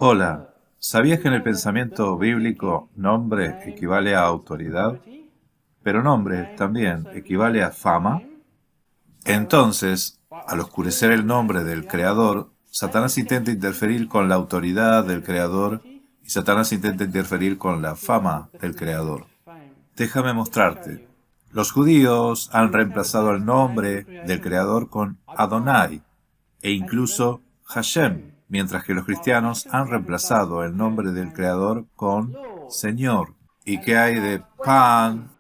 Hola, ¿sabías que en el pensamiento bíblico nombre equivale a autoridad? Pero nombre también equivale a fama. Entonces, al oscurecer el nombre del Creador, Satanás intenta interferir con la autoridad del Creador y Satanás intenta interferir con la fama del Creador. Déjame mostrarte. Los judíos han reemplazado el nombre del Creador con Adonai e incluso Hashem, mientras que los cristianos han reemplazado el nombre del Creador con Señor. ¿Y qué hay de Pan,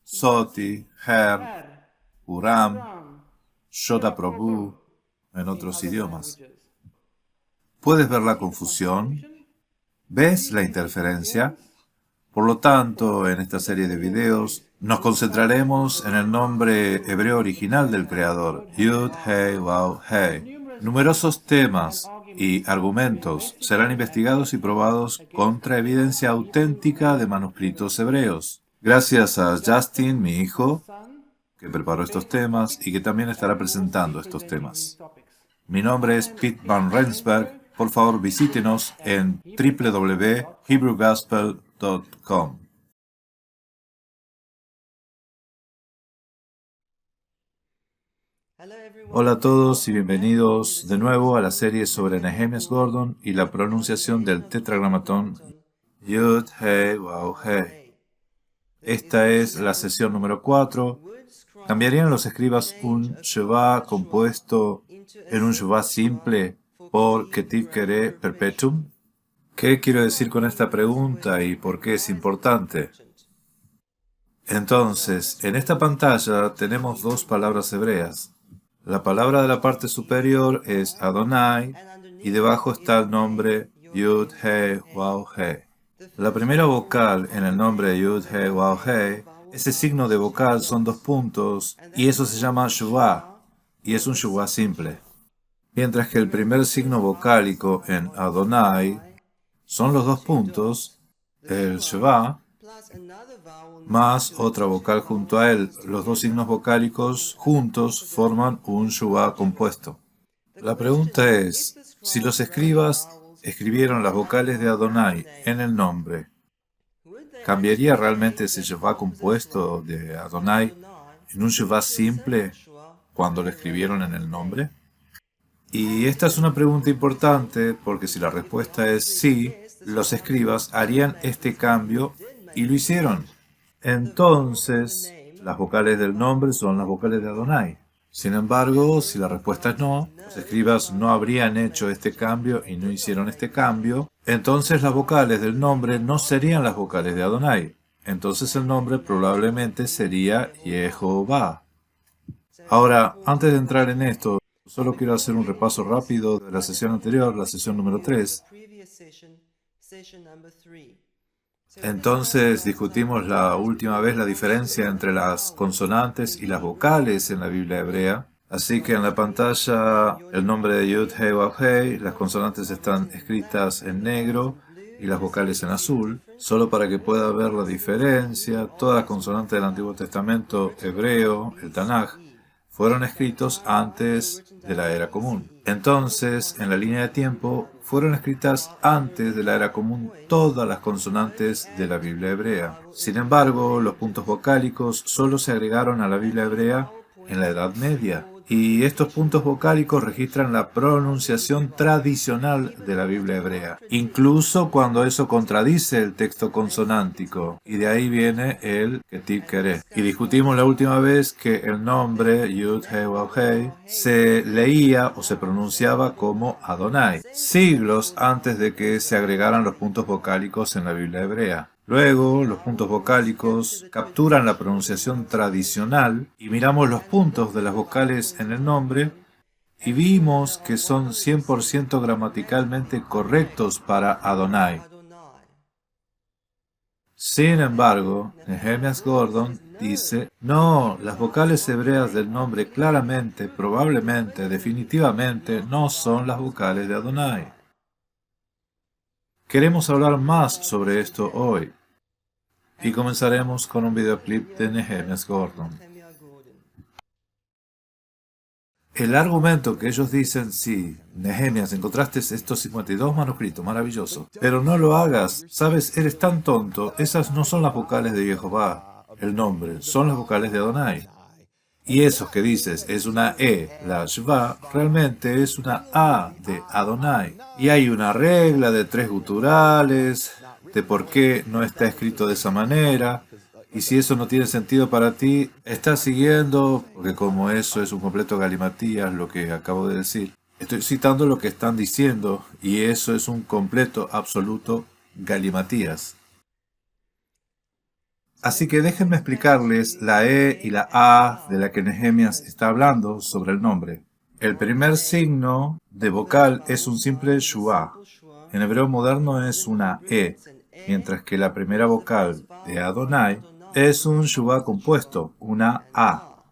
Soti, Her, Uram, Shoda Prabhu en otros idiomas? ¿Puedes ver la confusión? ¿Ves la interferencia? Por lo tanto, en esta serie de videos, nos concentraremos en el nombre hebreo original del Creador, Yud, Hei, Waw, Hei. Numerosos temas y argumentos serán investigados y probados contra evidencia auténtica de manuscritos hebreos. Gracias a Justin, mi hijo, que preparó estos temas y que también estará presentando estos temas. Mi nombre es Pete Van Rensberg. Por favor, visítenos en www.hebrewgospel.com. Hola a todos y bienvenidos de nuevo a la serie sobre Nehemias Gordon y la pronunciación del tetragramatón Yud, Hei, Waw, Hei. Esta es la sesión número 4. ¿Cambiarían los escribas un Sheva compuesto en un Sheva simple por Ketiv Kere Perpetuum? ¿Qué quiero decir con esta pregunta y por qué es importante? Entonces, en esta pantalla tenemos dos palabras hebreas. La palabra de la parte superior es Adonai y debajo está el nombre Yud, He, Waw, He. La primera vocal en el nombre Yud, He, Waw, He, ese signo de vocal son dos puntos y eso se llama Shuvah y es un Shuvah simple. Mientras que el primer signo vocálico en Adonai son los dos puntos, el Shuvah, más otra vocal junto a él. Los dos signos vocálicos juntos forman un Shuvah compuesto. La pregunta es, si los escribas escribieron las vocales de Adonai en el nombre, ¿cambiaría realmente ese Shuvah compuesto de Adonai en un Shuvah simple cuando lo escribieron en el nombre? Y esta es una pregunta importante porque si la respuesta es sí, los escribas harían este cambio y lo hicieron. Entonces, las vocales del nombre son las vocales de Adonai. Sin embargo, si la respuesta es no, los escribas no habrían hecho este cambio y no hicieron este cambio, entonces las vocales del nombre no serían las vocales de Adonai. Entonces el nombre probablemente sería Yehová. Ahora, antes de entrar en esto, solo quiero hacer un repaso rápido de la sesión anterior, la sesión número 3. Entonces discutimos la última vez la diferencia entre las consonantes y las vocales en la Biblia hebrea. Así que en la pantalla el nombre de Yud, Hei, Waw, Hei, las consonantes están escritas en negro y las vocales en azul, solo para que pueda ver la diferencia. Todas las consonantes del Antiguo Testamento hebreo, el Tanaj, fueron escritos antes de la era común. Entonces, en la línea de tiempo, fueron escritas antes de la era común todas las consonantes de la Biblia hebrea. Sin embargo, los puntos vocálicos solo se agregaron a la Biblia hebrea en la Edad Media. Y estos puntos vocálicos registran la pronunciación tradicional de la Biblia hebrea, incluso cuando eso contradice el texto consonántico, y de ahí viene el Ketiv Kere. Y discutimos la última vez que el nombre Yud, He, Waw, Hei se leía o se pronunciaba como Adonai, siglos antes de que se agregaran los puntos vocálicos en la Biblia hebrea. Luego, los puntos vocálicos capturan la pronunciación tradicional y miramos los puntos de las vocales en el nombre y vimos que son 100% gramaticalmente correctos para Adonai. Sin embargo, Nehemias Gordon dice, no, las vocales hebreas del nombre claramente, probablemente, definitivamente no son las vocales de Adonai. Queremos hablar más sobre esto hoy y comenzaremos con un videoclip de Nehemias Gordon. El argumento que ellos dicen, sí, Nehemías, encontraste estos 52 manuscritos, maravilloso, pero no lo hagas, sabes, eres tan tonto, esas no son las vocales de Jehová, el nombre, son las vocales de Adonai. Y eso que dices es una la Shva, realmente es una A de Adonai. Y hay una regla de 3 guturales, de por qué no está escrito de esa manera. Y si eso no tiene sentido para ti, estás siguiendo, porque como eso es un completo galimatías, lo que acabo de decir. Estoy citando lo que están diciendo, y eso es un completo, absoluto galimatías. Así que déjenme explicarles la E y la A de la que Nehemías está hablando sobre el nombre. El primer signo de vocal es un simple shua. En hebreo moderno es una E, mientras que la primera vocal de Adonai es un shua compuesto, una A.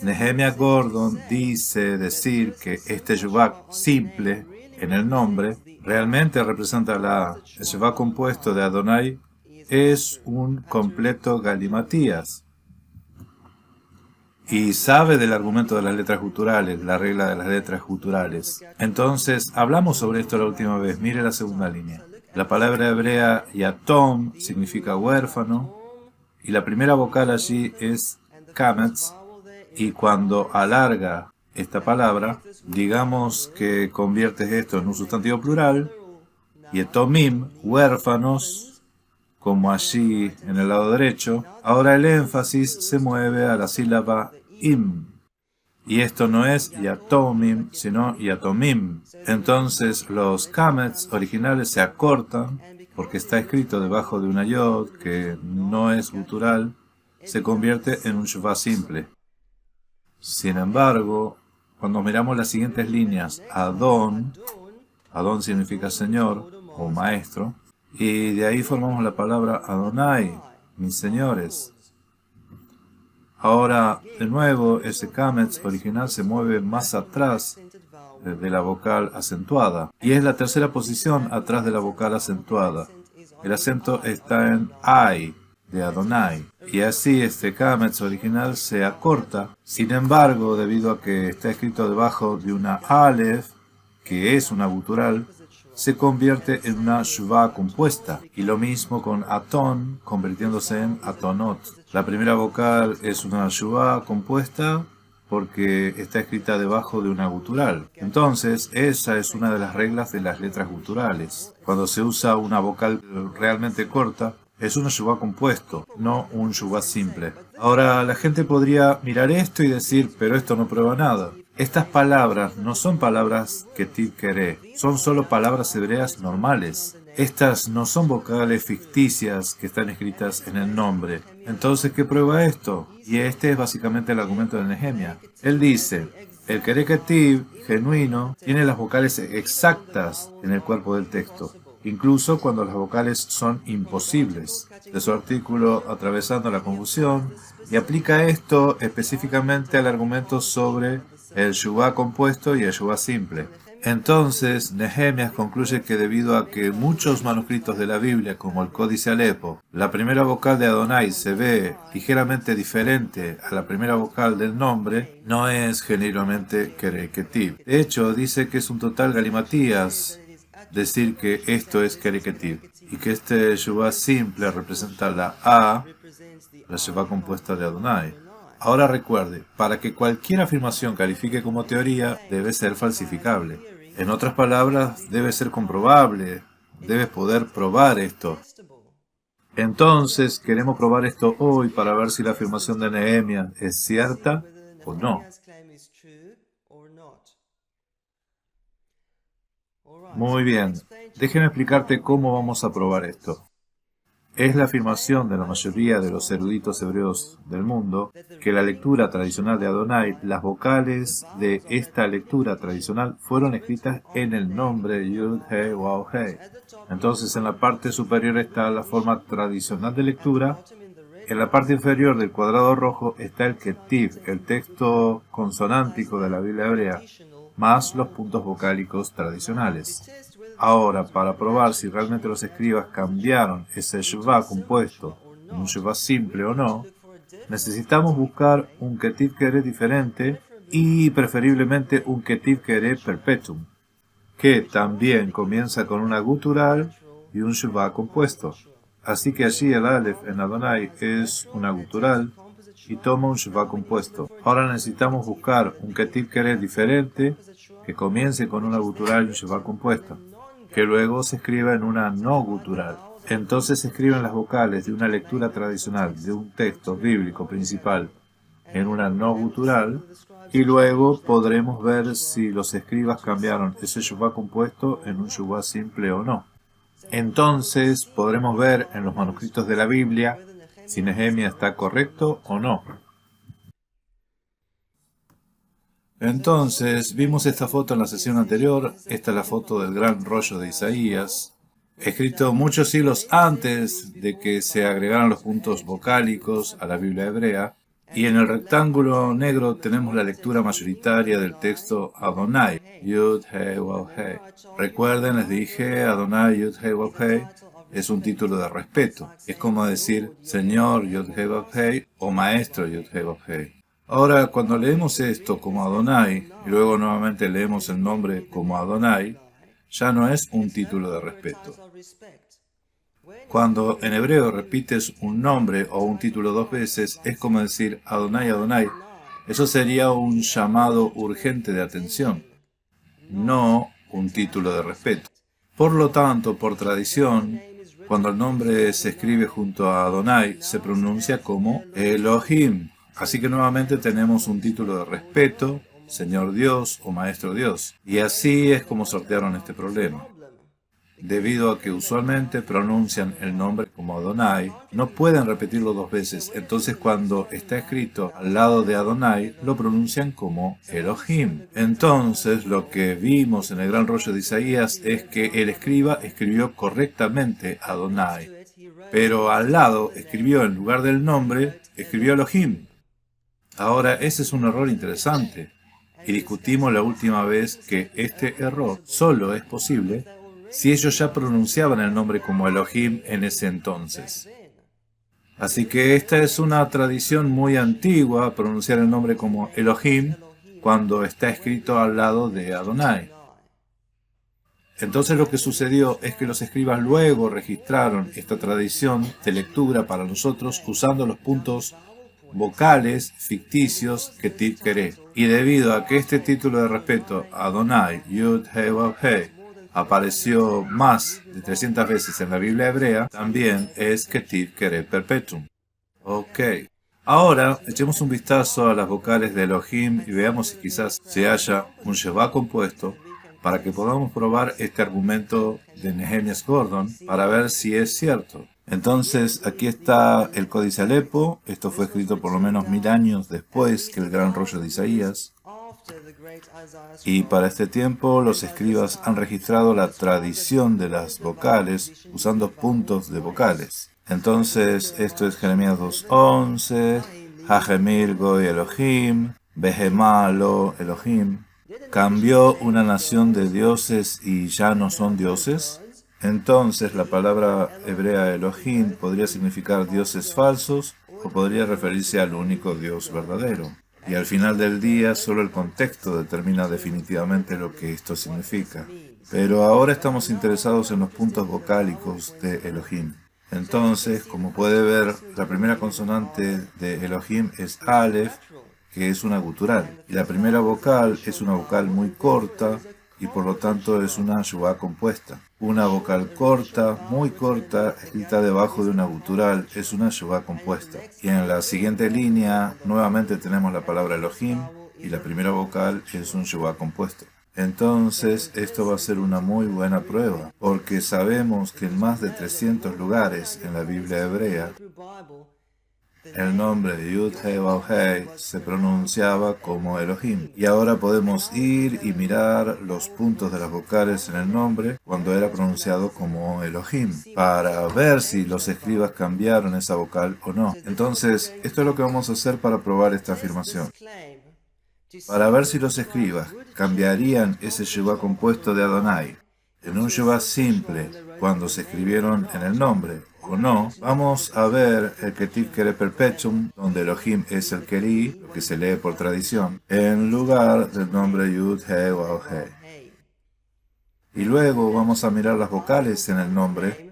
Nehemia Gordon dice decir que este shua simple en el nombre realmente representa la A. El shua compuesto de Adonai es un completo galimatías. Y sabe del argumento de las letras guturales, la regla de las letras guturales. Entonces, hablamos sobre esto la última vez. Mire la segunda línea. La palabra hebrea yatom significa huérfano, y la primera vocal allí es kametz, y cuando alarga esta palabra, digamos que conviertes esto en un sustantivo plural, yetomim, huérfanos, como allí en el lado derecho, ahora el énfasis se mueve a la sílaba im. Y esto no es yatomim, sino yatomim. Entonces los kamets originales se acortan, porque está escrito debajo de una yod, que no es gutural, se convierte en un shuvá simple. Sin embargo, cuando miramos las siguientes líneas, Adón significa Señor o Maestro, y de ahí formamos la palabra Adonai, mis señores. Ahora, de nuevo, ese kametz original se mueve más atrás de la vocal acentuada. Y es la tercera posición atrás de la vocal acentuada. El acento está en Ai, de Adonai. Y así este kametz original se acorta. Sin embargo, debido a que está escrito debajo de una Aleph, que es una gutural, se convierte en una shuvá compuesta, y lo mismo con atón, convirtiéndose en atonot. La primera vocal es una shuvá compuesta porque está escrita debajo de una gutural. Entonces, esa es una de las reglas de las letras guturales. Cuando se usa una vocal realmente corta, es un shuvá compuesto, no un shuvá simple. Ahora, la gente podría mirar esto y decir, pero esto no prueba nada. Estas palabras no son palabras ketiv keré, son solo palabras hebreas normales. Estas no son vocales ficticias que están escritas en el nombre. Entonces, ¿qué prueba esto? Y este es básicamente el argumento de Nehemia. Él dice, el keré ketiv genuino tiene las vocales exactas en el cuerpo del texto, incluso cuando las vocales son imposibles. De su artículo Atravesando la confusión, y aplica esto específicamente al argumento sobre el shuvá compuesto y el shuvá simple. Entonces, Nehemías concluye que debido a que muchos manuscritos de la Biblia, como el Códice Alepo, la primera vocal de Adonai se ve ligeramente diferente a la primera vocal del nombre, no es genuinamente keré ketiv. De hecho, dice que es un total galimatías decir que esto es keré ketiv, y que este shuvá simple representa la A, la shuvá compuesta de Adonai. Ahora recuerde, para que cualquier afirmación califique como teoría, debe ser falsificable. En otras palabras, debe ser comprobable, debes poder probar esto. Entonces, queremos probar esto hoy para ver si la afirmación de Nehemías es cierta o no. Muy bien, déjeme explicarte cómo vamos a probar esto. Es la afirmación de la mayoría de los eruditos hebreos del mundo que la lectura tradicional de Adonai, las vocales de esta lectura tradicional fueron escritas en el nombre Yud, He, Waw, He. Entonces en la parte superior está la forma tradicional de lectura. En la parte inferior del cuadrado rojo está el Ketiv, el texto consonántico de la Biblia hebrea, más los puntos vocálicos tradicionales. Ahora, para probar si realmente los escribas cambiaron ese shuvá compuesto un shuvá simple o no, necesitamos buscar un ketiv keré diferente y preferiblemente un Ketiv Kere Perpetuum, que también comienza con una gutural y un Shuvah compuesto. Así que allí el Aleph en Adonai es una gutural y toma un Shuvah compuesto. Ahora necesitamos buscar un Ketiv Kere diferente que comience con una gutural y un Shuvah compuesto, que luego se escriba en una no gutural. Entonces se escriben las vocales de una lectura tradicional de un texto bíblico principal en una no gutural, y luego podremos ver si los escribas cambiaron ese Shuvah compuesto en un Shuvah simple o no. Entonces podremos ver en los manuscritos de la Biblia si Nehemia está correcto o no. Entonces, vimos esta foto en la sesión anterior. Esta es la foto del gran rollo de Isaías, escrito muchos siglos antes de que se agregaran los puntos vocálicos a la Biblia hebrea. Y en el rectángulo negro tenemos la lectura mayoritaria del texto Adonai, Yud He Wav He. Recuerden, les dije, Adonai Yud He Wav He es un título de respeto. Es como decir Señor Yud He Wav He o Maestro Yud He Wav He. Ahora, cuando leemos esto como Adonai y luego nuevamente leemos el nombre como Adonai, ya no es un título de respeto. Cuando en hebreo repites un nombre o un título dos veces, es como decir Adonai, Adonai. Eso sería un llamado urgente de atención, no un título de respeto. Por lo tanto, por tradición, cuando el nombre se escribe junto a Adonai, se pronuncia como Elohim. Así que nuevamente tenemos un título de respeto, Señor Dios o Maestro Dios. Y así es como sortearon este problema. Debido a que usualmente pronuncian el nombre como Adonai, no pueden repetirlo dos veces. Entonces cuando está escrito al lado de Adonai, lo pronuncian como Elohim. Entonces lo que vimos en el gran rollo de Isaías es que el escriba escribió correctamente Adonai, pero al lado escribió en lugar del nombre, escribió Elohim. Ahora ese es un error interesante y discutimos la última vez que este error solo es posible si ellos ya pronunciaban el nombre como Elohim en ese entonces. Así que esta es una tradición muy antigua, pronunciar el nombre como Elohim cuando está escrito al lado de Adonai. Entonces lo que sucedió es que los escribas luego registraron esta tradición de lectura para nosotros usando los puntos vocales ficticios Ketiv Kere. Y debido a que este título de respeto, Adonai, Yud He Wav He, apareció más de 300 veces en la Biblia hebrea, también es Ketiv Kere Perpetuum. Ok. Ahora, echemos un vistazo a las vocales de Elohim y veamos si quizás se haya un Shuvah compuesto para que podamos probar este argumento de Nehemias Gordon para ver si es cierto. Entonces, aquí está el Códice Alepo. Esto fue escrito por lo menos 1000 años después que el gran rollo de Isaías. Y para este tiempo los escribas han registrado la tradición de las vocales usando puntos de vocales. Entonces, esto es Jeremías 2:11, Hajemir Goy Elohim, Behemá Lo Elohim. ¿Cambió una nación de dioses y ya no son dioses? Entonces, la palabra hebrea Elohim podría significar dioses falsos o podría referirse al único Dios verdadero. Y al final del día, solo el contexto determina definitivamente lo que esto significa. Pero ahora estamos interesados en los puntos vocálicos de Elohim. Entonces, como puede ver, la primera consonante de Elohim es Aleph, que es una gutural. Y la primera vocal es una vocal muy corta y por lo tanto es una Shuvah compuesta. Una vocal corta, muy corta, escrita debajo de una gutural, es una Shuvah compuesta. Y en la siguiente línea, nuevamente tenemos la palabra Elohim, y la primera vocal es un Shuvah compuesto. Entonces, esto va a ser una muy buena prueba, porque sabemos que en más de 300 lugares en la Biblia hebrea, el nombre de Yud He Wav He se pronunciaba como Elohim. Y ahora podemos ir y mirar los puntos de las vocales en el nombre cuando era pronunciado como Elohim, para ver si los escribas cambiaron esa vocal o no. Entonces, esto es lo que vamos a hacer para probar esta afirmación. Para ver si los escribas cambiarían ese Shuvah compuesto de Adonai en un Shuvah simple cuando se escribieron en el nombre, o no, vamos a ver el Ketiv Kere Perpetuum, donde Elohim es el Keri, lo que se lee por tradición, en lugar del nombre Yud, He, Waw, He. Y luego vamos a mirar las vocales en el nombre,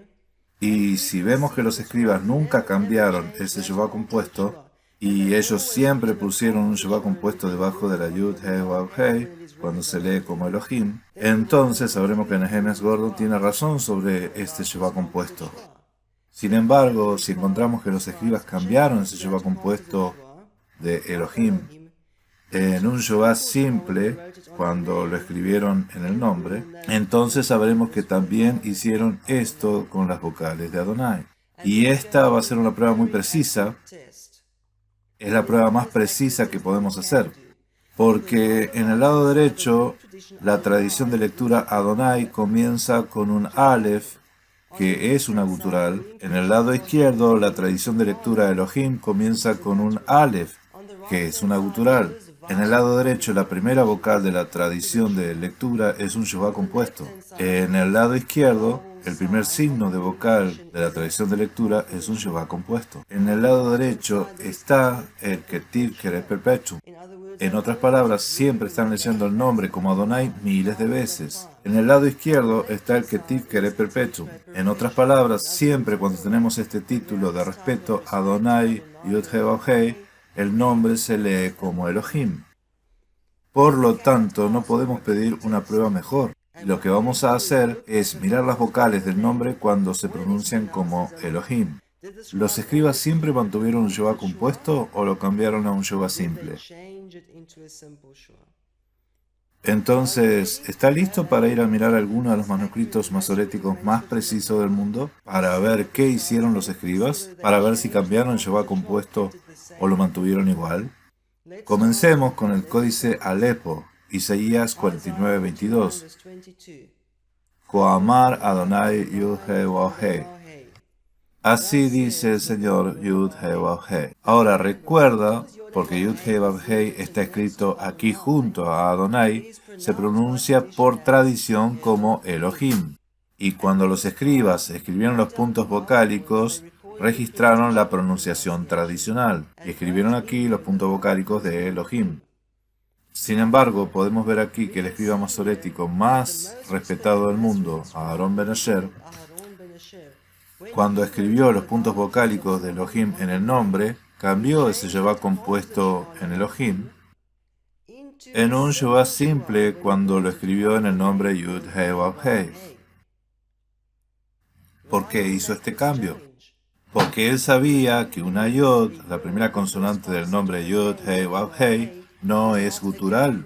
y si vemos que los escribas nunca cambiaron ese Shuvah compuesto, y ellos siempre pusieron un Shuvah compuesto debajo de la Yud, He, Waw, He, cuando se lee como Elohim, entonces sabremos que Nehemias Gordon tiene razón sobre este Shuvah compuesto. Sin embargo, si encontramos que los escribas cambiaron ese Shuvah compuesto de Elohim en un Shuvah simple, cuando lo escribieron en el nombre, entonces sabremos que también hicieron esto con las vocales de Adonai. Y esta va a ser una prueba muy precisa. Es la prueba más precisa que podemos hacer. Porque en el lado derecho, la tradición de lectura Adonai comienza con un Aleph, que es una gutural. En el lado izquierdo, la tradición de lectura Elohim comienza con un Aleph, que es una gutural. En el lado derecho, la primera vocal de la tradición de lectura es un Shuvah compuesto. En el lado izquierdo, el primer signo de vocal de la tradición de lectura es un Shuvah compuesto. En el lado derecho está el Ketiv Kere Perpetuum. En otras palabras, siempre están leyendo el nombre como Adonai miles de veces. En el lado izquierdo está el Ketiv Kere Perpetuum. En otras palabras, siempre cuando tenemos este título de respeto Adonai Yud He Waw He, el nombre se lee como Elohim. Por lo tanto, no podemos pedir una prueba mejor. Y lo que vamos a hacer es mirar las vocales del nombre cuando se pronuncian como Elohim. ¿Los escribas siempre mantuvieron un Shuvah compuesto o lo cambiaron a un Shuvah simple? Entonces, ¿está listo para ir a mirar alguno de los manuscritos masoréticos más precisos del mundo? Para ver qué hicieron los escribas, para ver si cambiaron el Shuvah compuesto o lo mantuvieron igual. Comencemos con el códice Alepo, Isaías 49:22. Koamar Adonai Yud He Waw He. Así dice el Señor Yud He Waw He. Ahora recuerda, porque Yud He Waw He está escrito aquí junto a Adonai, se pronuncia por tradición como Elohim. Y cuando los escribas escribieron los puntos vocálicos, registraron la pronunciación tradicional y escribieron aquí los puntos vocálicos de Elohim. Sin embargo, podemos ver aquí que el escriba masorético más respetado del mundo, Aharon Ben Asher, cuando escribió los puntos vocálicos de Elohim en el nombre, cambió ese Shuvah compuesto en Elohim en un Shuvah simple cuando lo escribió en el nombre Yud He Waw He. ¿Por qué hizo este cambio? Porque él sabía que una Yod, la primera consonante del nombre Yud He Waw He, no es gutural.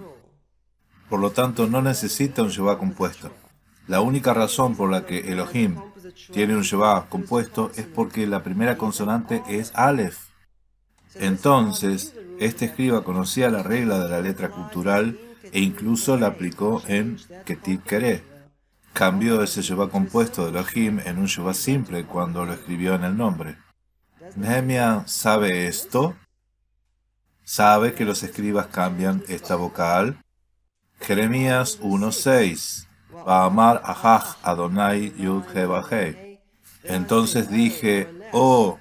Por lo tanto, no necesita un Shuvah compuesto. La única razón por la que Elohim tiene un Shuvah compuesto es porque la primera consonante es Aleph. Entonces, este escriba conocía la regla de la letra cultural e incluso la aplicó en Ketiv Kere. Cambió ese Shuvah compuesto de Elohim en un Shuvah simple cuando lo escribió en el nombre. Nehemia sabe esto. ¿Sabe que los escribas cambian esta vocal? Jeremías 1:6. Ba'amar Ahaj Adonai Yud He Waw He. Entonces dije, oh,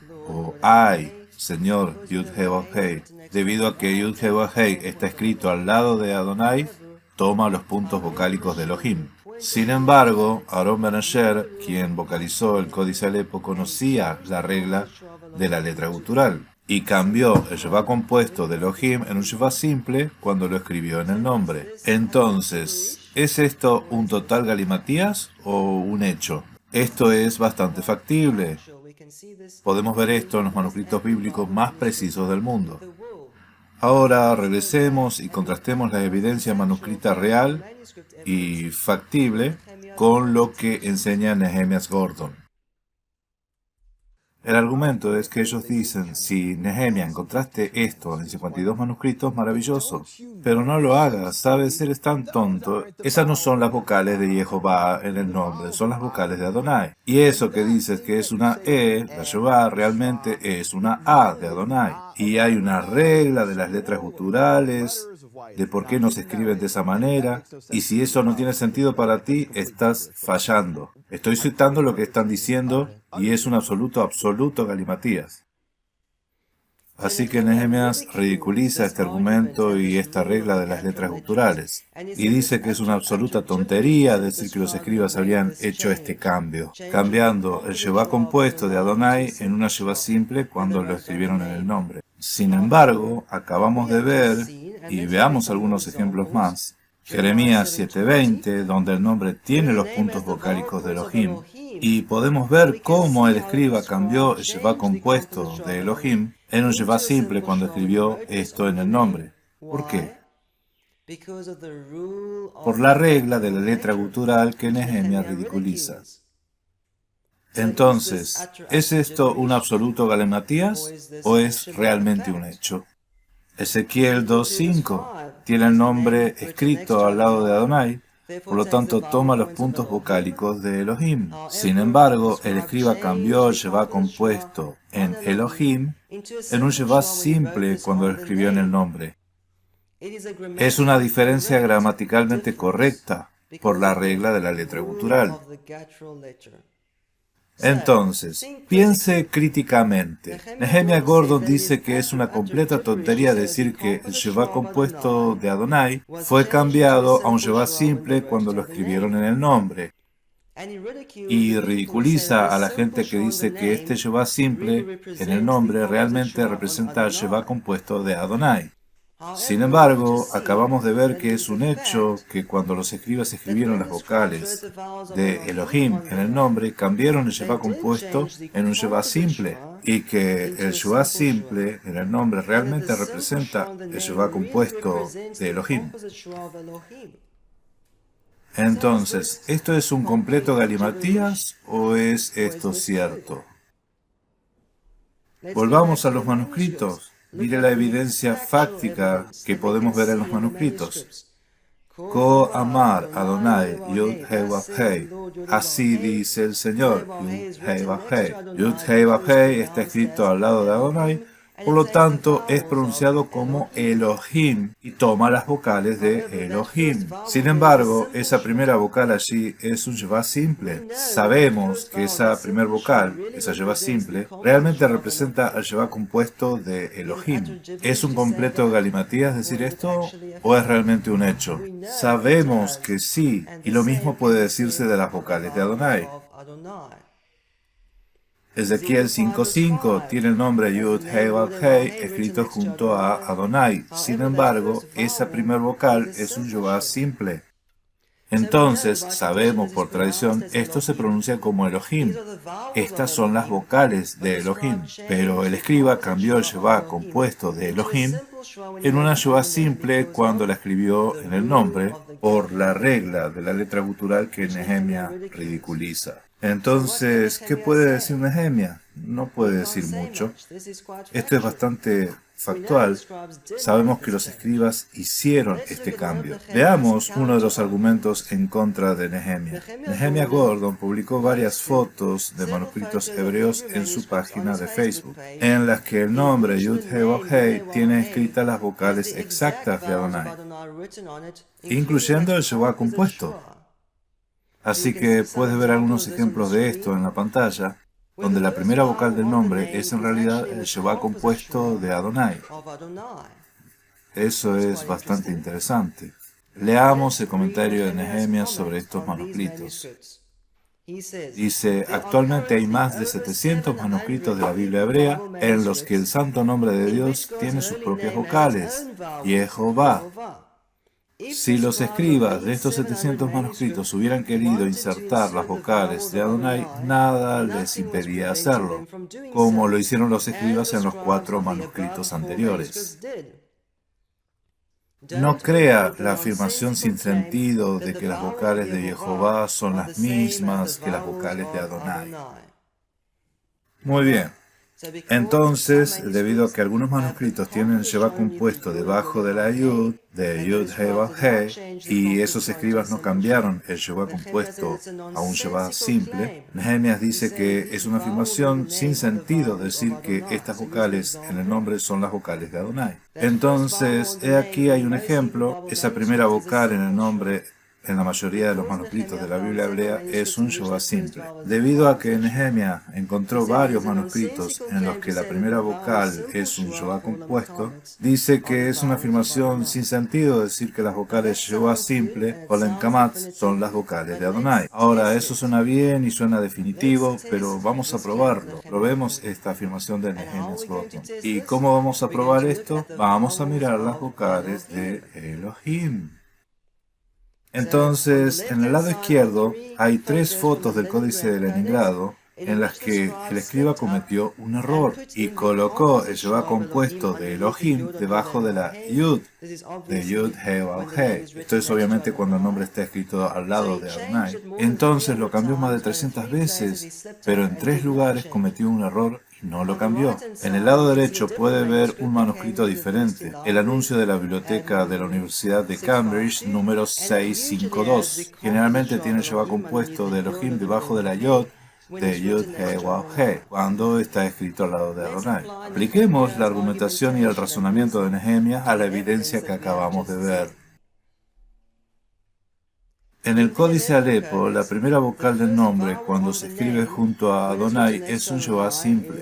ay, Señor Yud He Waw He. Debido a que Yud He Waw He está escrito al lado de Adonai, toma los puntos vocálicos de Elohim. Sin embargo, Aharon Ben Asher, quien vocalizó el códice Alepo, conocía la regla de la letra gutural y cambió el Shuvah compuesto de Elohim en un Shuvah simple cuando lo escribió en el nombre. Entonces, ¿es esto un total galimatías o un hecho? Esto es bastante factible. Podemos ver esto en los manuscritos bíblicos más precisos del mundo. Ahora regresemos y contrastemos la evidencia manuscrita real y factible con lo que enseña Nehemias Gordon. El argumento es que ellos dicen, si Nehemia encontraste esto en 52 manuscritos, maravilloso, pero no lo hagas, sabes, eres tan tonto. Esas no son las vocales de Jehová en el nombre, son las vocales de Adonai. Y eso que dices que es una la Jehová, realmente es una A de Adonai. Y hay una regla de las letras guturales de por qué nos escriben de esa manera, y si eso no tiene sentido para ti, estás fallando. Estoy citando lo que están diciendo y es un absoluto galimatías. Así que Nehemías ridiculiza este argumento y esta regla de las letras guturales, y dice que es una absoluta tontería decir que los escribas habrían hecho este cambio, cambiando el Shevá compuesto de Adonai en una Shevá simple cuando lo escribieron en el nombre. Sin embargo, acabamos de ver, y veamos algunos ejemplos más, Jeremías 7:20, donde el nombre tiene los puntos vocálicos de Elohim, y podemos ver cómo el escriba cambió el Shevá compuesto de Elohim en un Shevá simple cuando escribió esto en el nombre. ¿Por qué? Por la regla de la letra gutural que Nehemías ridiculiza. Entonces, ¿es esto un absoluto galimatías o es realmente un hecho? Ezequiel 2:5 tiene el nombre escrito al lado de Adonai, por lo tanto toma los puntos vocálicos de Elohim. Sin embargo, el escriba cambió el Shevá compuesto en Elohim en un Shevá simple cuando lo escribió en el nombre. Es una diferencia gramaticalmente correcta por la regla de la letra gutural. Entonces, piense críticamente. Nehemías Gordon dice que es una completa tontería decir que el Shevá compuesto de Adonai fue cambiado a un Shevá simple cuando lo escribieron en el nombre. Y ridiculiza a la gente que dice que este Shevá simple en el nombre realmente representa el Shevá compuesto de Adonai. Sin embargo, acabamos de ver que es un hecho que cuando los escribas escribieron las vocales de Elohim en el nombre, cambiaron el Shevá compuesto en un Shevá simple, y que el Shevá simple en el nombre realmente representa el Shevá compuesto de Elohim. Entonces, ¿esto es un completo galimatías o es esto cierto? Volvamos a los manuscritos. Mire la evidencia fáctica que podemos ver en los manuscritos. Ko amar Adonai Yud Hei Vav Hei. Así dice el Señor, Yud Hei Vav Hei. Yud Hei Vav Hei está escrito al lado de Adonai, por lo tanto es pronunciado como Elohim y toma las vocales de Elohim. Sin embargo, esa primera vocal allí es un Shevá simple. Sabemos que esa primera vocal, esa Shevá simple, realmente representa al Shevá compuesto de Elohim. ¿Es un completo galimatías decir esto o es realmente un hecho? Sabemos que sí, y lo mismo puede decirse de las vocales de Adonai. Ezequiel 5:5 tiene el nombre Yud Hei Vav Hei escrito junto a Adonai. Sin embargo, esa primer vocal es un Shevá simple. Entonces, sabemos por tradición, esto se pronuncia como Elohim. Estas son las vocales de Elohim. Pero el escriba cambió el Shevá compuesto de Elohim en una Shevá simple cuando la escribió en el nombre, por la regla de la letra gutural que Nehemías ridiculiza. Entonces, ¿qué puede decir Nehemías? No puede decir mucho. Esto es bastante factual. Sabemos que los escribas hicieron este cambio. Veamos uno de los argumentos en contra de Nehemías. Nehemías Gordon publicó varias fotos de manuscritos hebreos en su página de Facebook, en las que el nombre Yud Hei Vav Hei tiene escritas las vocales exactas de Adonai, incluyendo el Shevá compuesto. Así que puedes ver algunos ejemplos de esto en la pantalla, donde la primera vocal del nombre es en realidad el Shevá compuesto de Adonai. Eso es bastante interesante. Leamos el comentario de Nehemías sobre estos manuscritos. Dice, actualmente hay más de 700 manuscritos de la Biblia hebrea en los que el santo nombre de Dios tiene sus propias vocales, Jehová. Si los escribas de estos 700 manuscritos hubieran querido insertar las vocales de Adonai, nada les impedía hacerlo, como lo hicieron los escribas en los 4 manuscritos anteriores. No crea la afirmación sin sentido de que las vocales de Jehová son las mismas que las vocales de Adonai. Muy bien. Entonces, debido a que algunos manuscritos tienen el Sheva compuesto debajo de la Yud, de Yud He Vav He, y esos escribas no cambiaron el Sheva compuesto a un Sheva simple, Nehemías dice que es una afirmación sin sentido decir que estas vocales en el nombre son las vocales de Adonai. Entonces, aquí hay un ejemplo. Esa primera vocal en el nombre en la mayoría de los manuscritos de la Biblia hebrea es un Sheva simple. Debido a que Nehemías encontró varios manuscritos en los que la primera vocal es un Sheva compuesto, dice que es una afirmación sin sentido decir que las vocales Sheva simple o la Enkamat son las vocales de Adonai. Ahora, eso suena bien y suena definitivo, pero vamos a probarlo. Probemos esta afirmación de Nehemías Gordon. ¿Y cómo vamos a probar esto? Vamos a mirar las vocales de Elohim. Entonces, en el lado izquierdo hay 3 fotos del Códice de Leningrado en las que el escriba cometió un error y colocó el Sheva compuesto de Elohim debajo de la Yud, de Yud He Vav He. Esto es obviamente cuando el nombre está escrito al lado de Adonai. Entonces lo cambió más de 300 veces, pero en 3 lugares cometió un error y no lo cambió. En el lado derecho puede ver un manuscrito diferente, el anuncio de la biblioteca de la Universidad de Cambridge número 652. Generalmente tiene el Sheva compuesto de Elohim debajo de la Yod, de Yud He Vav He, cuando está escrito al lado de Adonai. Apliquemos la argumentación y el razonamiento de Nehemías a la evidencia que acabamos de ver. En el Códice Alepo, la primera vocal del nombre, cuando se escribe junto a Adonai, es un Sheva simple.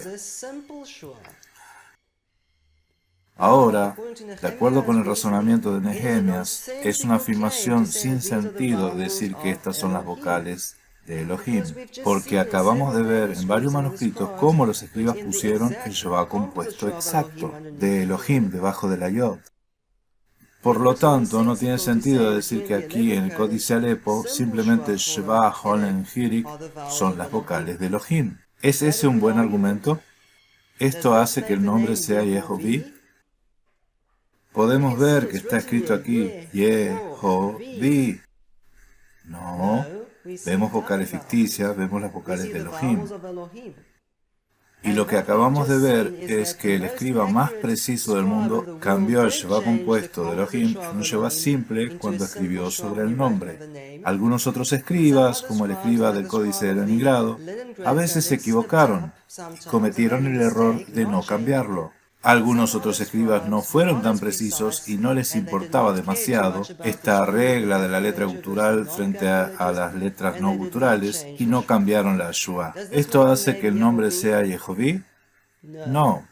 Ahora, de acuerdo con el razonamiento de Nehemías, es una afirmación sin sentido decir que estas son las vocales de Elohim, porque acabamos de ver en varios manuscritos cómo los escribas pusieron el Sheva compuesto exacto de Elohim debajo de la Yod. Por lo tanto, no tiene sentido decir que aquí en el Códice Alepo simplemente Sheva, Holen, Hirik son las vocales de Elohim. ¿Es ese un buen argumento? ¿Esto hace que el nombre sea Yehoví? Podemos ver que está escrito aquí Yehoví. No. Vemos vocales ficticias, vemos las vocales de Elohim. Y lo que acabamos de ver es que el escriba más preciso del mundo cambió el Sheva compuesto de Elohim en un Sheva simple cuando escribió sobre el nombre. Algunos otros escribas, como el escriba del Códice de Leningrado, a veces se equivocaron y cometieron el error de no cambiarlo. Algunos otros escribas no fueron tan precisos y no les importaba demasiado esta regla de la letra gutural frente a las letras no guturales y no cambiaron la Shua. ¿Esto hace que el nombre sea Yehoví? No.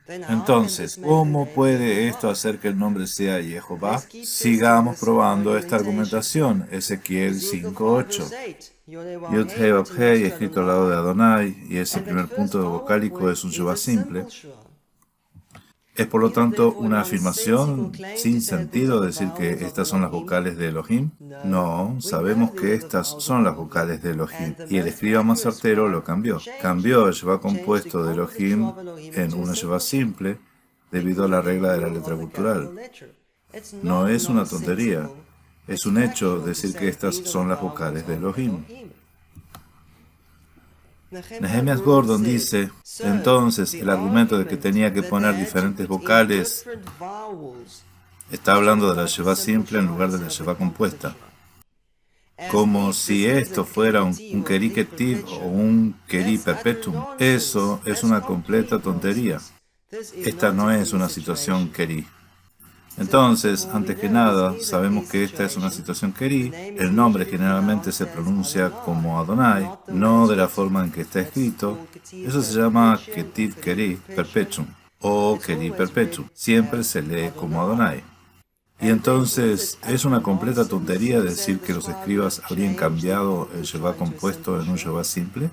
Entonces, ¿cómo puede esto hacer que el nombre sea Jehová? Sigamos probando esta argumentación. Ezequiel 5:8. Yud He Vav He escrito al lado de Adonai, y ese primer punto de vocálico es un Sheva simple. Es por lo tanto una afirmación sin sentido decir que estas son las vocales de Elohim. No, sabemos que estas son las vocales de Elohim. Y el escriba más certero lo cambió. Cambió el Sheva compuesto de Elohim en una Sheva simple debido a la regla de la letra gutural. No es una tontería. Es un hecho decir que estas son las vocales de Elohim. Nehemías Gordon dice, entonces el argumento de que tenía que poner diferentes vocales está hablando de la Sheva simple en lugar de la Sheva compuesta. Como si esto fuera un Keri Ketiv o un Keri Perpetuum. Eso es una completa tontería. Esta no es una situación Keri. Entonces, antes que nada, sabemos que esta es una situación Keri. El nombre generalmente se pronuncia como Adonai, no de la forma en que está escrito. Eso se llama Ketiv Keri Perpetuum o Keri Perpetuum. Siempre se lee como Adonai. Y entonces, ¿es una completa tontería decir que los escribas habrían cambiado el Sheva compuesto en un Sheva simple?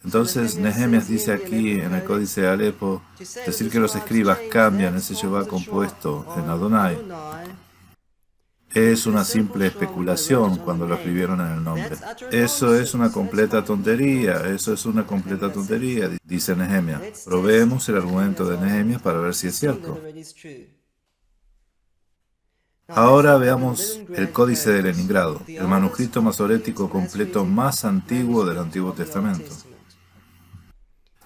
Entonces, Nehemías dice aquí en el Códice de Alepo, decir que los escribas cambian ese Sheva compuesto en Adonai es una simple especulación cuando lo escribieron en el nombre. Eso es una completa tontería, dice Nehemías. Probemos el argumento de Nehemías para ver si es cierto. Ahora veamos el Códice de Leningrado, el manuscrito masorético completo más antiguo del Antiguo Testamento.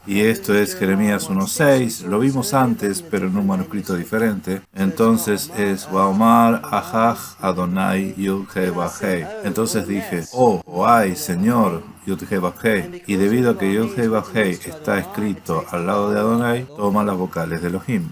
Y esto es Jeremías 1:6, lo vimos antes, pero en un manuscrito diferente. Entonces es Waomar Ahaj Adonai Yud-Heh-Vah-Heh. Entonces dije, oh, ay, Señor, Yud-Heh-Vah-Heh. Y debido a que Yud-Heh-Vah-Heh está escrito al lado de Adonai, toma las vocales de Elohim.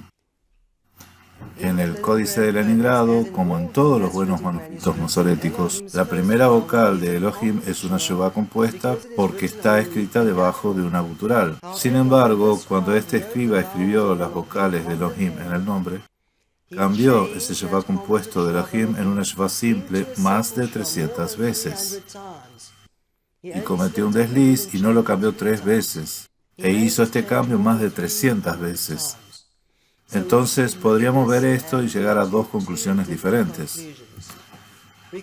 En el Códice de Leningrado, como en todos los buenos manuscritos masoréticos, la primera vocal de Elohim es una Shuvah compuesta porque está escrita debajo de una gutural. Sin embargo, cuando este escriba escribió las vocales de Elohim en el nombre, cambió ese Shuvah compuesto de Elohim en una Shuvah simple más de 300 veces. Y cometió un desliz y no lo cambió 3 veces. E hizo este cambio más de 300 veces. Entonces podríamos ver esto y llegar a dos conclusiones diferentes.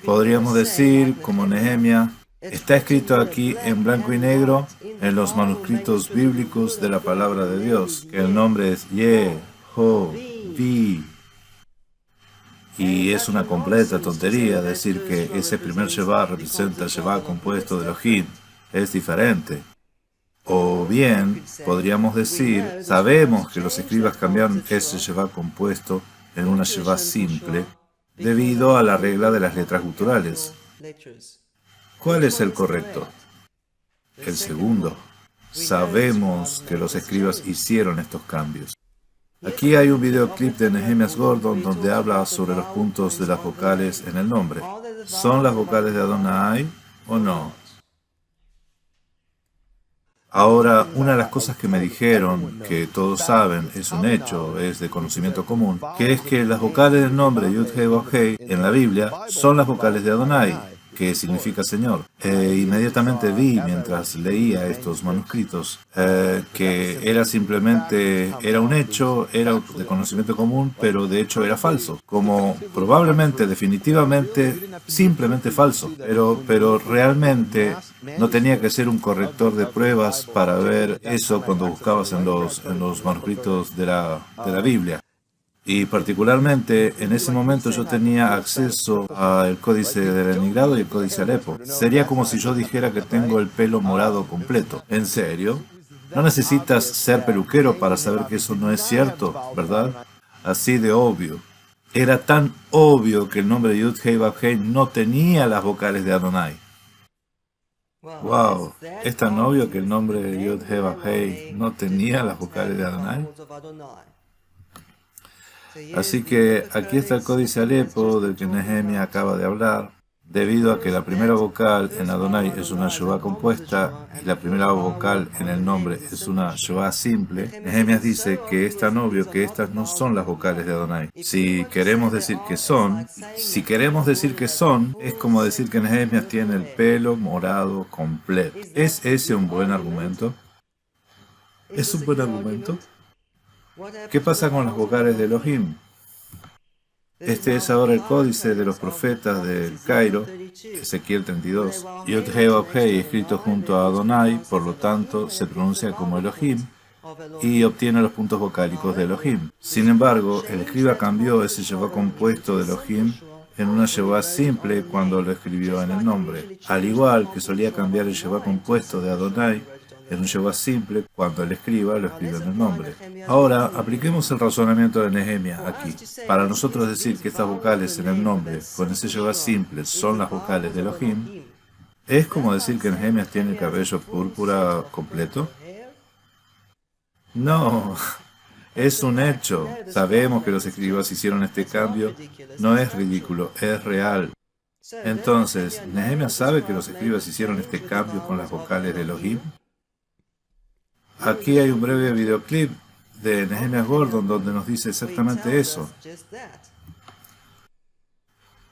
Podríamos decir, como Nehemia, está escrito aquí en blanco y negro en los manuscritos bíblicos de la palabra de Dios, que el nombre es Yehovah. Y es una completa tontería decir que ese primer Shevá representa el Shevá compuesto de Elohim. Es diferente. O bien, podríamos decir, sabemos que los escribas cambiaron ese Shevá compuesto en una Shevá simple debido a la regla de las letras guturales. ¿Cuál es el correcto? El segundo. Sabemos que los escribas hicieron estos cambios. Aquí hay un videoclip de Nehemias Gordon donde habla sobre los puntos de las vocales en el nombre. ¿Son las vocales de Adonai o no? Ahora, una de las cosas que me dijeron, que todos saben, es un hecho, es de conocimiento común, que es que las vocales del nombre Yud-Heh-Vah-Heh en la Biblia son las vocales de Adonai, que significa Señor. Inmediatamente vi, mientras leía estos manuscritos, que era simplemente, era un hecho, era de conocimiento común, pero de hecho era falso. Como probablemente, definitivamente, simplemente falso. Pero realmente no tenía que ser un corrector de pruebas para ver eso cuando buscabas en los manuscritos de la Biblia. Y particularmente en ese momento yo tenía acceso al Códice de Leningrado y el Códice Alepo. Sería como si yo dijera que tengo el pelo morado completo. ¿En serio? No necesitas ser peluquero para saber que eso no es cierto, ¿verdad? Así de obvio. Era tan obvio que el nombre Yud-Heh-Vah-Heh no tenía las vocales de Adonai. Wow, ¿es tan obvio que el nombre Yud-Heh-Vah-Heh no tenía las vocales de Adonai? Así que aquí está el Códice Alepo del que Nehemia acaba de hablar. Debido a que la primera vocal en Adonai es una Shuvah compuesta y la primera vocal en el nombre es una Shuvah simple, Nehemías dice que es tan obvio que estas no son las vocales de Adonai. Si queremos decir que son, es como decir que Nehemías tiene el pelo morado completo. ¿Es ese un buen argumento? ¿Es un buen argumento? ¿Qué pasa con las vocales de Elohim? Este es ahora el códice de los profetas del Cairo, Ezequiel 32. Yud-Heh-Vah-Heh escrito junto a Adonai, por lo tanto se pronuncia como Elohim y obtiene los puntos vocálicos de Elohim. Sin embargo, el escriba cambió ese Shevá compuesto de Elohim en una Shevá simple cuando lo escribió en el nombre, al igual que solía cambiar el Shevá compuesto de Adonai en un Shevá simple cuando el escriba lo escribe en el nombre. Ahora, apliquemos el razonamiento de Nehemia aquí. Para nosotros decir que estas vocales en el nombre con ese Shevá simple son las vocales de Elohim, ¿es como decir que Nehemia tiene el cabello púrpura completo? No, es un hecho. Sabemos que los escribas hicieron este cambio. No es ridículo, es real. Entonces, ¿Nehemia sabe que los escribas hicieron este cambio con las vocales de Elohim? Aquí hay un breve videoclip de Nehemias Gordon donde nos dice exactamente eso.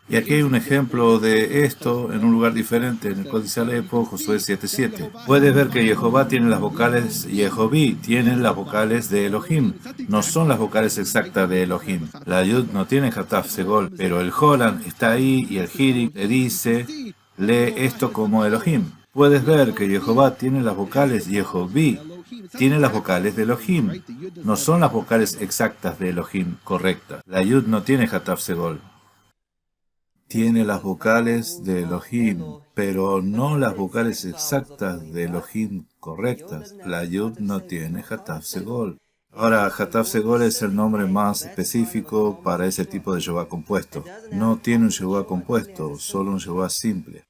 Y aquí hay un ejemplo de esto en un lugar diferente, en el Códice Alepo, Josué 7:7. Puedes ver que Jehová tiene las vocales, Yehoví tiene las vocales de Elohim. No son las vocales exactas de Elohim. La Yud no tiene Hataf Segol, pero el Jolan está ahí y el Hirik le dice, lee esto como Elohim. Puedes ver que Jehová tiene las vocales, Yehoví tiene las vocales de Elohim. No son las vocales exactas de Elohim correctas. La Yud no tiene Hataf Segol. tiene las vocales de Elohim, pero no las vocales exactas de Elohim correctas. La Yud no tiene Hataf Segol. Ahora, Hataf Segol es el nombre más específico para ese tipo de Yeshua compuesto. No tiene un Yeshua compuesto, solo un Yeshua simple.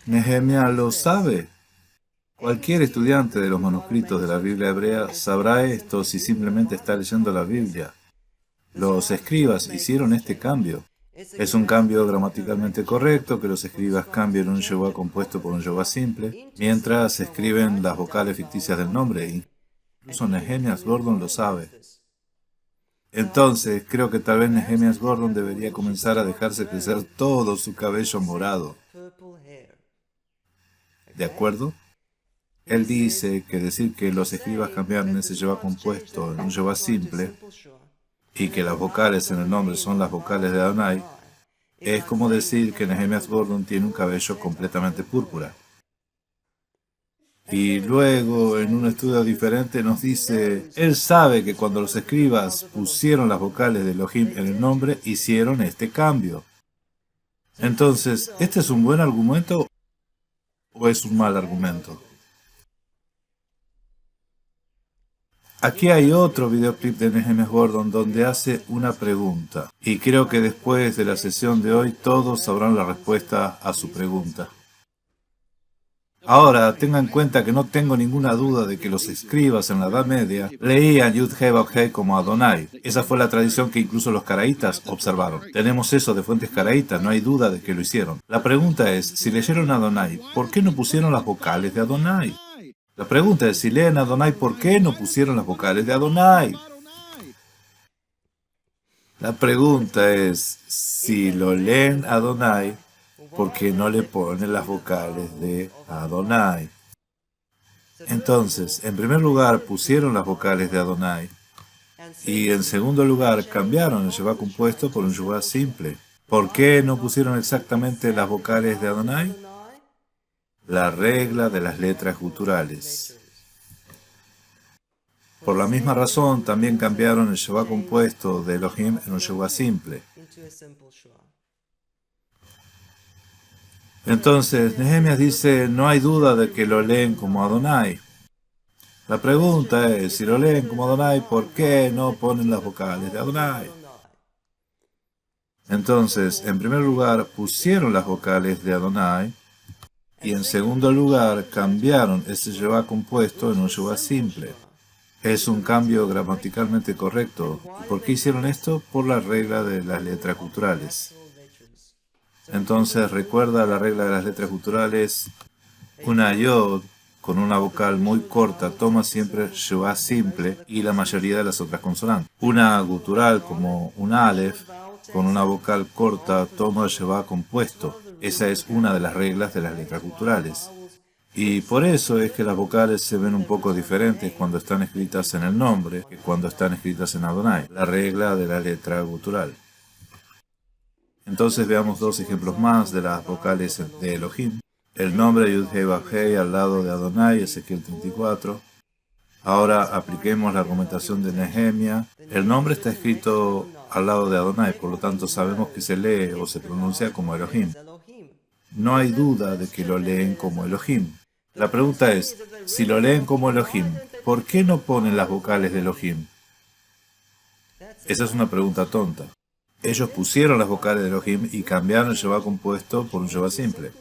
Nehemia lo sabe. Cualquier estudiante de los manuscritos de la Biblia hebrea sabrá esto si simplemente está leyendo la Biblia. Los escribas hicieron este cambio. Es un cambio gramaticalmente correcto que los escribas cambien un Yeshua compuesto por un Yeshua simple, mientras escriben las vocales ficticias del nombre. Incluso Nehemias Gordon lo sabe. Entonces, creo que tal vez Nehemias Gordon debería comenzar a dejarse crecer todo su cabello morado. ¿De acuerdo? Él dice que decir que los escribas cambiaron ese Yeshua compuesto en un Yeshua simple y que las vocales en el nombre son las vocales de Adonai, es como decir que Nehemias Gordon tiene un cabello completamente púrpura. Y luego, en un estudio diferente, nos dice, él sabe que cuando los escribas pusieron las vocales de Elohim en el nombre, hicieron este cambio. Entonces, ¿este es un buen argumento o es un mal argumento? Aquí hay otro videoclip de Nehemias Gordon donde hace una pregunta. Y creo que después de la sesión de hoy todos sabrán la respuesta a su pregunta. Ahora, tenga en cuenta que no tengo ninguna duda de que los escribas en la Edad Media leían Yud-Heh Vav-Heh como Adonai. Esa fue la tradición que incluso los caraítas observaron. Tenemos eso de fuentes caraítas, no hay duda de que lo hicieron. La pregunta es, si leyeron Adonai, ¿por qué no pusieron las vocales de Adonai? La pregunta es, si leen Adonai, ¿por qué no pusieron las vocales de Adonai? La pregunta es, si lo leen Adonai, ¿por qué no le ponen las vocales de Adonai? Entonces, en primer lugar, pusieron las vocales de Adonai. Y en segundo lugar, cambiaron el Yeshua compuesto por un Yeshua simple. ¿Por qué no pusieron exactamente las vocales de Adonai? La regla de las letras guturales. Por la misma razón, también cambiaron el Yeshua compuesto de Elohim en un Yeshua simple. Entonces, Nehemias dice, no hay duda de que lo leen como Adonai. La pregunta es, si lo leen como Adonai, ¿por qué no ponen las vocales de Adonai? Entonces, en primer lugar, pusieron las vocales de Adonai, y en segundo lugar, cambiaron ese Yeshua compuesto en un Yeshua simple. Es un cambio gramaticalmente correcto. ¿Y por qué hicieron esto? Por la regla de las letras guturales. Entonces, recuerda la regla de las letras guturales. Una yod con una vocal muy corta toma siempre Yeshua simple y la mayoría de las otras consonantes. Una gutural como un aleph con una vocal corta toma Yeshua compuesto. Esa es una de las reglas de las letras guturales. Y por eso es que las vocales se ven un poco diferentes cuando están escritas en el nombre que cuando están escritas en Adonai, la regla de la letra gutural. Entonces veamos dos ejemplos más de las vocales de Elohim. El nombre Yud-Heh Vav-Heh al lado de Adonai, Ezequiel 34. Ahora apliquemos la argumentación de Nehemia. El nombre está escrito al lado de Adonai, por lo tanto sabemos que se lee o se pronuncia como Elohim. No hay duda de que lo leen como Elohim. La pregunta es, si lo leen como Elohim, ¿por qué no ponen las vocales de Elohim? Esa es una pregunta tonta. Ellos pusieron las vocales de Elohim y cambiaron el Yeshua compuesto por un Yeshua simple.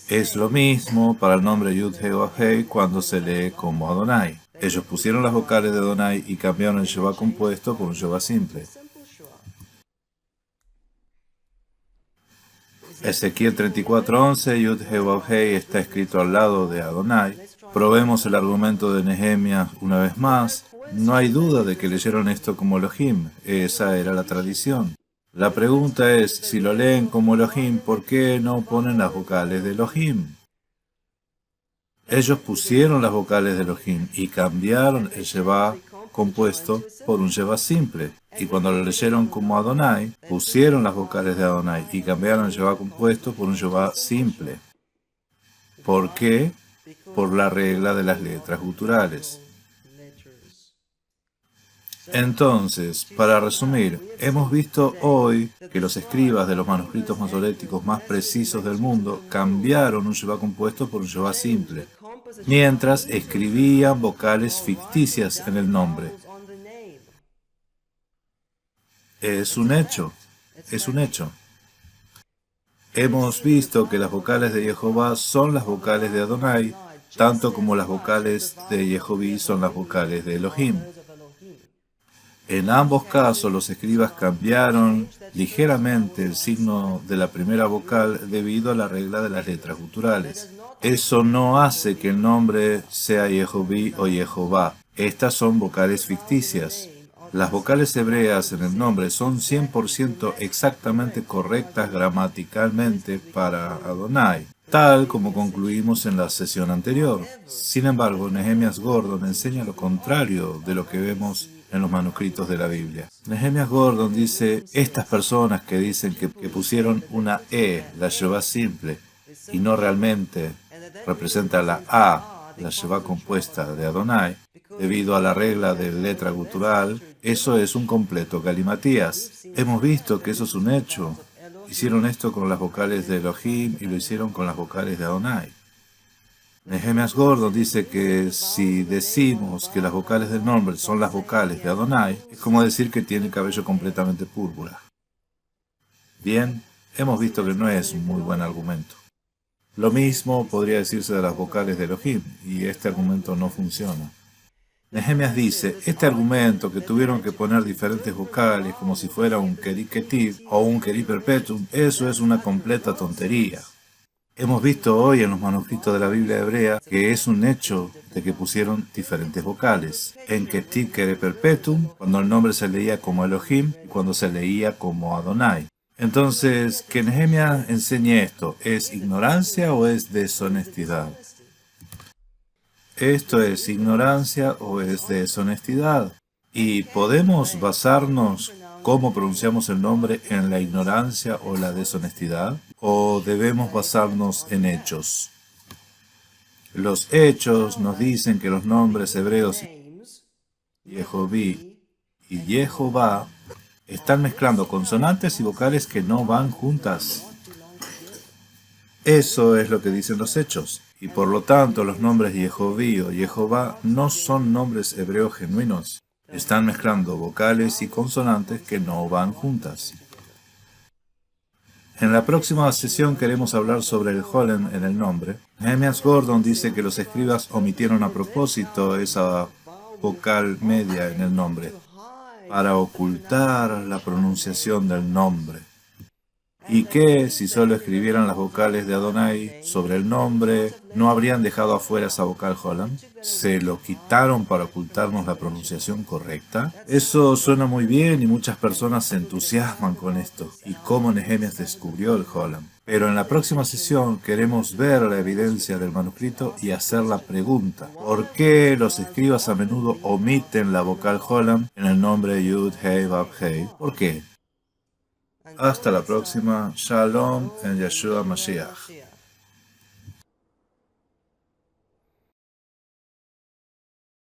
Es lo mismo para el nombre Yud-Heh Vav-Heh cuando se lee como Adonai. Ellos pusieron las vocales de Adonai y cambiaron el Yeshua compuesto por un Yeshua simple. Ezequiel 34:11, Yud-Heh Vav-Heh está escrito al lado de Adonai. Probemos el argumento de Nehemia una vez más. No hay duda de que leyeron esto como Elohim. Esa era la tradición. La pregunta es, si lo leen como Elohim, ¿por qué no ponen las vocales de Elohim? Ellos pusieron las vocales de Elohim y cambiaron el Yeshua compuesto por un Yeshua simple. Y cuando lo leyeron como Adonai, pusieron las vocales de Adonai y cambiaron el Yeshua compuesto por un Yeshua simple. ¿Por qué? Por la regla de las letras guturales. Entonces, para resumir, hemos visto hoy que los escribas de los manuscritos masoréticos más precisos del mundo cambiaron un Sheva compuesto por un Sheva simple, mientras escribían vocales ficticias en el nombre. Es un hecho, es un hecho. Hemos visto que las vocales de Jehová son las vocales de Adonai, tanto como las vocales de Yehoví son las vocales de Elohim. En ambos casos, los escribas cambiaron ligeramente el signo de la primera vocal debido a la regla de las letras guturales. Eso no hace que el nombre sea Yehoví o Jehová. Estas son vocales ficticias. Las vocales hebreas en el nombre son 100% exactamente correctas gramaticalmente para Adonai, tal como concluimos en la sesión anterior. Sin embargo, Nehemías Gordon enseña lo contrario de lo que vemos en los manuscritos de la Biblia. Nehemías Gordon dice, estas personas que dicen que pusieron una la Sheva simple, y no realmente representa la A, la Sheva compuesta de Adonai, debido a la regla de letra gutural, eso es un completo galimatías. Hemos visto que eso es un hecho. Hicieron esto con las vocales de Elohim y lo hicieron con las vocales de Adonai. Nehemías Gordon dice que si decimos que las vocales del nombre son las vocales de Adonai, es como decir que tiene cabello completamente púrpura. Bien, hemos visto que no es un muy buen argumento. Lo mismo podría decirse de las vocales de Elohim, y este argumento no funciona. Nehemías dice, este argumento que tuvieron que poner diferentes vocales como si fuera un keri ketiv o un keri perpetuum, eso es una completa tontería. Hemos visto hoy en los manuscritos de la Biblia hebrea que es un hecho de que pusieron diferentes vocales. En ketiv keri perpetuum, cuando el nombre se leía como Elohim y cuando se leía como Adonai. Entonces, que Nehemías enseñe esto, ¿es ignorancia o es deshonestidad? ¿Esto es ignorancia o es deshonestidad? ¿Y podemos basarnos cómo pronunciamos el nombre en la ignorancia o la deshonestidad? ¿O debemos basarnos en hechos? Los hechos nos dicen que los nombres hebreos Yehoví y Jehová están mezclando consonantes y vocales que no van juntas. Eso es lo que dicen los hechos. Y por lo tanto, los nombres Yehoví o Jehová no son nombres hebreos genuinos. Están mezclando vocales y consonantes que no van juntas. En la próxima sesión queremos hablar sobre el Holem en el nombre. Nehemías Gordon dice que los escribas omitieron a propósito esa vocal media en el nombre para ocultar la pronunciación del nombre. Y que si solo escribieran las vocales de Adonai sobre el nombre, ¿no habrían dejado afuera esa vocal Holem? ¿Se lo quitaron para ocultarnos la pronunciación correcta? Eso suena muy bien y muchas personas se entusiasman con esto y cómo Nehemías descubrió el Holem. Pero en la próxima sesión queremos ver la evidencia del manuscrito y hacer la pregunta: ¿por qué los escribas a menudo omiten la vocal Holem en el nombre Yud, Hei, Vav, Hei? ¿Por qué? Hasta la próxima. Shalom en Yeshua Mashiach.